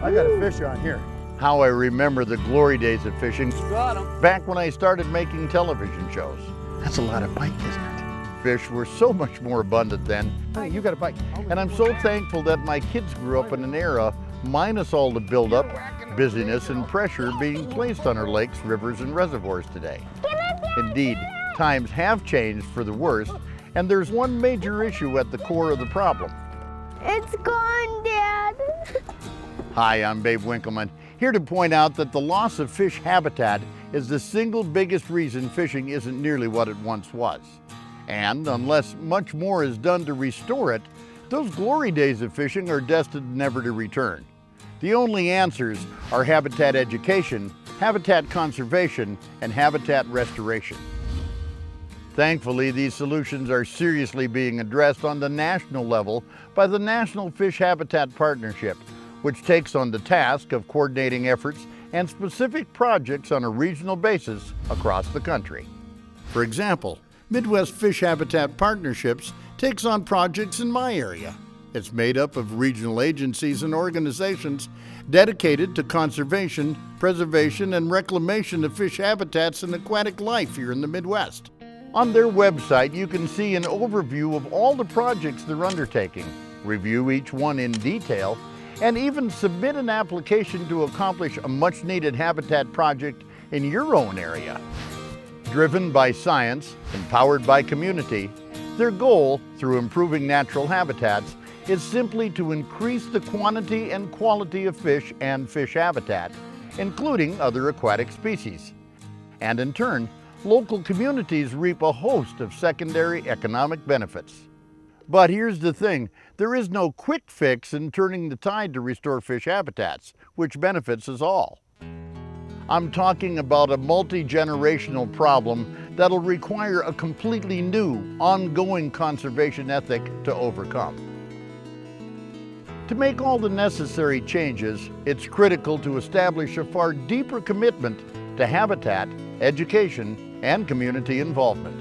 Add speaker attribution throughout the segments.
Speaker 1: I got a fish on here.
Speaker 2: How I remember the glory days of fishing.
Speaker 1: Got him.
Speaker 2: Back when I started making television shows.
Speaker 1: That's a lot of bite, isn't it?
Speaker 2: Fish were so much more abundant then.
Speaker 1: Hey, you got a bite.
Speaker 2: And I'm so thankful that my kids grew up in an era minus all the buildup, busyness, and pressure being placed on our lakes, rivers, and reservoirs today. Indeed, times have changed for the worse, and there's one major issue at the core of the problem.
Speaker 3: It's gone, Dad.
Speaker 2: Hi, I'm Babe Winkleman, here to point out that the loss of fish habitat is the single biggest reason fishing isn't nearly what it once was. And unless much more is done to restore it, those glory days of fishing are destined never to return. The only answers are habitat education, habitat conservation, and habitat restoration. Thankfully, these solutions are seriously being addressed on the national level by the National Fish Habitat Partnership, which takes on the task of coordinating efforts and specific projects on a regional basis across the country. For example, Midwest Fish Habitat Partnerships takes on projects in my area. It's made up of regional agencies and organizations dedicated to conservation, preservation, and reclamation of fish habitats and aquatic life here in the Midwest. On their website, you can see an overview of all the projects they're undertaking, review each one in detail, and even submit an application to accomplish a much-needed habitat project in your own area. Driven by science, empowered by community, their goal, through improving natural habitats, is simply to increase the quantity and quality of fish and fish habitat, including other aquatic species. And in turn, local communities reap a host of secondary economic benefits. But here's the thing, there is no quick fix in turning the tide to restore fish habitats, which benefits us all. I'm talking about a multi-generational problem that'll require a completely new, ongoing conservation ethic to overcome. To make all the necessary changes, it's critical to establish a far deeper commitment to habitat, education, and community involvement.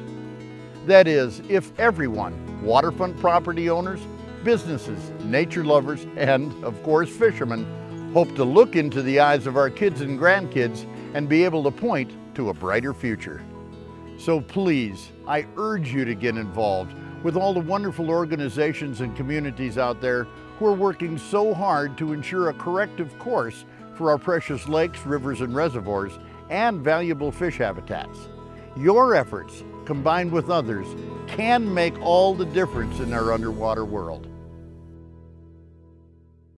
Speaker 2: That is, if everyone, waterfront property owners, businesses, nature lovers, and, of course, fishermen, hope to look into the eyes of our kids and grandkids and be able to point to a brighter future. So please, I urge you to get involved with all the wonderful organizations and communities out there who are working so hard to ensure a corrective course for our precious lakes, rivers, and reservoirs, and valuable fish habitats. Your efforts, combined with others, can make all the difference in our underwater world.